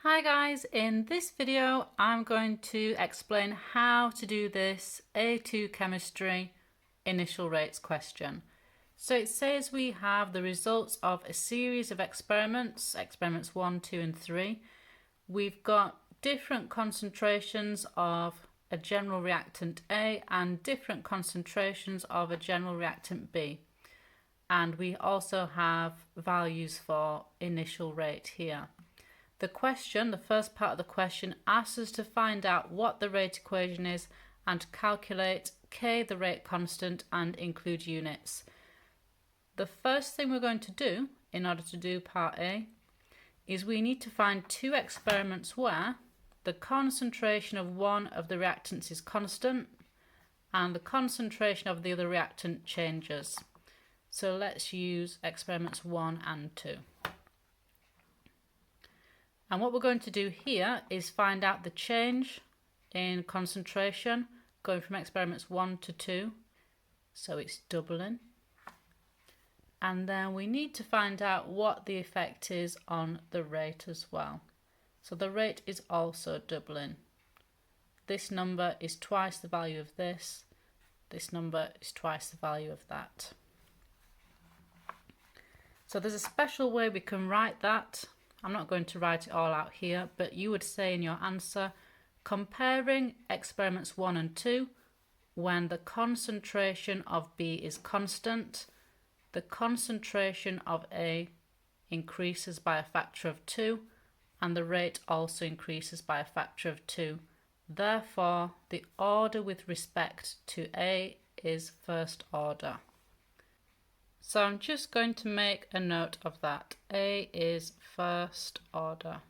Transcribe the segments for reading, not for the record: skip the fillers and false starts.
Hi guys, in this video I'm going to explain how to do this A2 chemistry initial rates question. So it says we have the results of a series of experiments 1, 2 and 3. We've got different concentrations of a general reactant A and different concentrations of a general reactant B. And we also have values for initial rate here. The question, the first part of the question, asks us to find out what the rate equation is and calculate K, the rate constant, and include units. The first thing we're going to do in order to do part A is we need to find two experiments where the concentration of one of the reactants is constant and the concentration of the other reactant changes. So let's use experiments 1 and 2. And what we're going to do here is find out the change in concentration going from experiments 1 to 2. So it's doubling. And then we need to find out what the effect is on the rate as well. So the rate is also doubling. This number is twice the value of this. This number is twice the value of that. So there's a special way we can write that. I'm not going to write it all out here, but you would say in your answer, comparing experiments 1 and 2, when the concentration of B is constant, the concentration of A increases by a factor of 2, and the rate also increases by a factor of 2. Therefore, the order with respect to A is first order. So I'm just going to make a note of that. A is first order.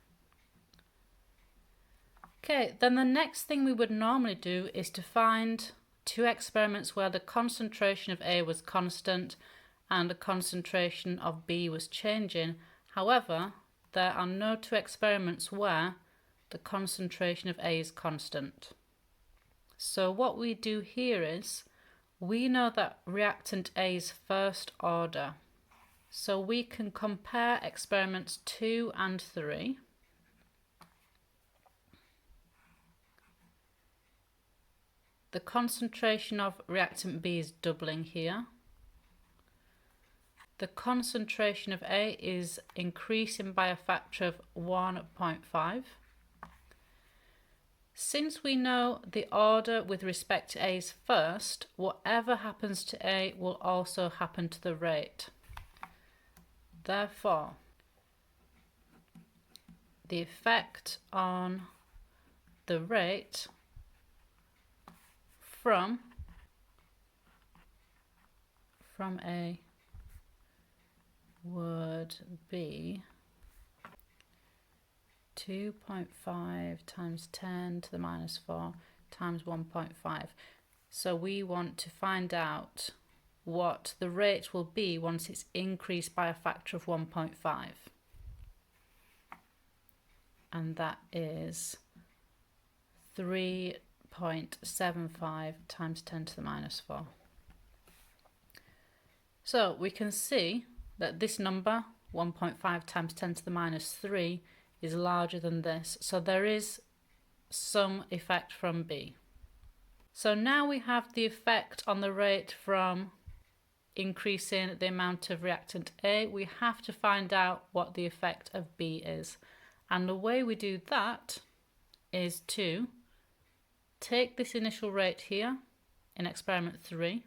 Okay, then the next thing we would normally do is to find two experiments where the concentration of A was constant and the concentration of B was changing. However, there are no two experiments where the concentration of A is constant. So what we do here is we know that reactant A is first order. So we can compare experiments 2 and 3. The concentration of reactant B is doubling here. The concentration of A is increasing by a factor of 1.5. Since we know the order with respect to A is first, whatever happens to A will also happen to the rate. Therefore, the effect on the rate from A would be 2.5 times 10 to the minus 4 times 1.5. So we want to find out what the rate will be once it's increased by a factor of 1.5. And that is 3.75 times 10 to the minus 4. So we can see that this number, 1.5 times 10 to the minus 3, is larger than this, so there is some effect from B. So now we have the effect on the rate from increasing the amount of reactant A. We have to find out what the effect of B is, and the way we do that is to take this initial rate here in experiment 3,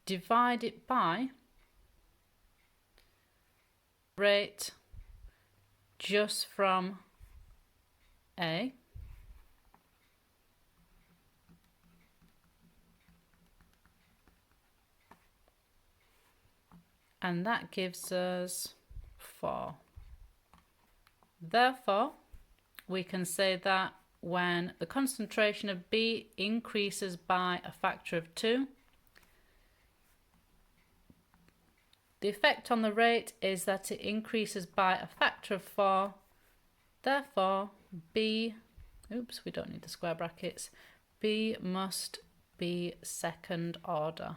divide it by rate just from A, and that gives us 4. Therefore, we can say that when the concentration of B increases by a factor of 2, the effect on the rate is that it increases by a factor of 4. Therefore, B, we don't need the square brackets, B must be second order.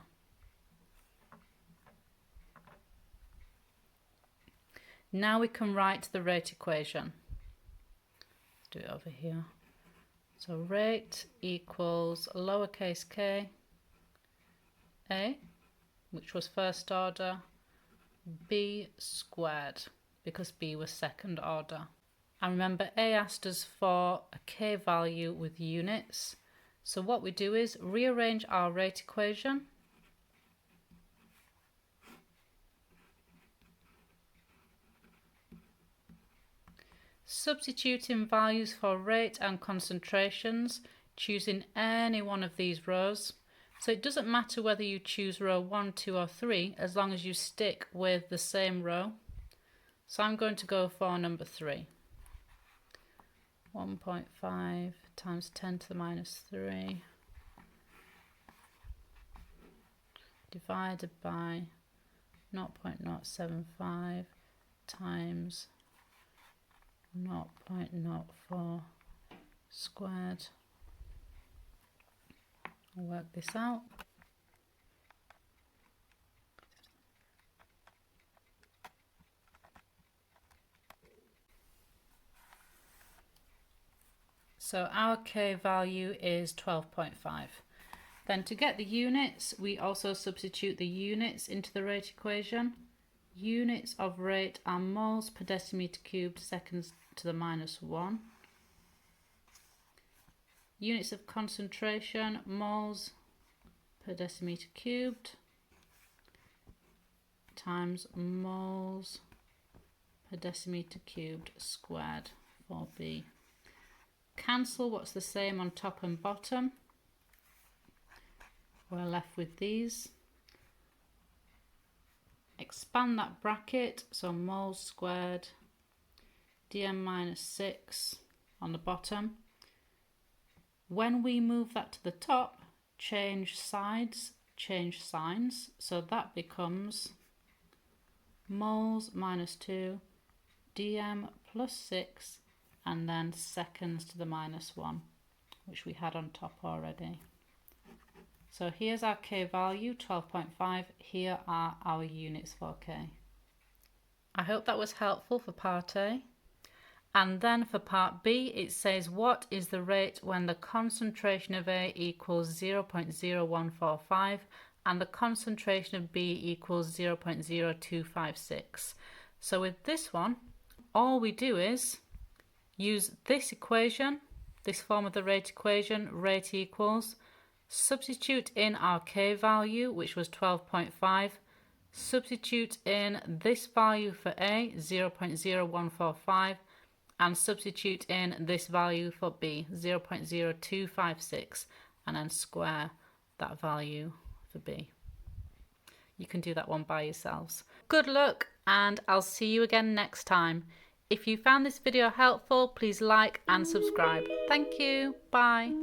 Now we can write the rate equation. Let's do it over here. So rate equals lowercase k, a, which was first order, b squared, because b was second order. And remember, a asked us for a k value with units. So what we do is rearrange our rate equation. Substituting values for rate and concentrations, choosing any one of these rows. So it doesn't matter whether you choose row 1, 2 or 3, as long as you stick with the same row. So I'm going to go for number 3. 1.5 times 10 to the minus 3 divided by 0.075 times 0.04 squared. I'll work this out. So our k value is 12.5. Then to get the units, we also substitute the units into the rate equation. Units of rate are moles per decimeter cubed seconds to the minus 1. Units of concentration, moles per decimeter cubed times moles per decimeter cubed squared for B. Cancel what's the same on top and bottom. We're left with these. Expand that bracket, so moles squared dm minus 6 on the bottom. When we move that to the top, change sides, change signs, so that becomes moles minus 2 dm plus 6 and then seconds to the minus 1, which we had on top already. So here's our k value, 12.5. Here are our units for k. I hope that was helpful for part A. And then for part B, it says what is the rate when the concentration of A equals 0.0145 and the concentration of B equals 0.0256. So with this one, all we do is use this equation, this form of the rate equation, rate equals, substitute in our k value, which was 12.5, substitute in this value for A, 0.0145, and substitute in this value for B, 0.0256, and then square that value for B. You can do that one by yourselves. Good luck, and I'll see you again next time. If you found this video helpful, please like and subscribe. Thank you. Bye.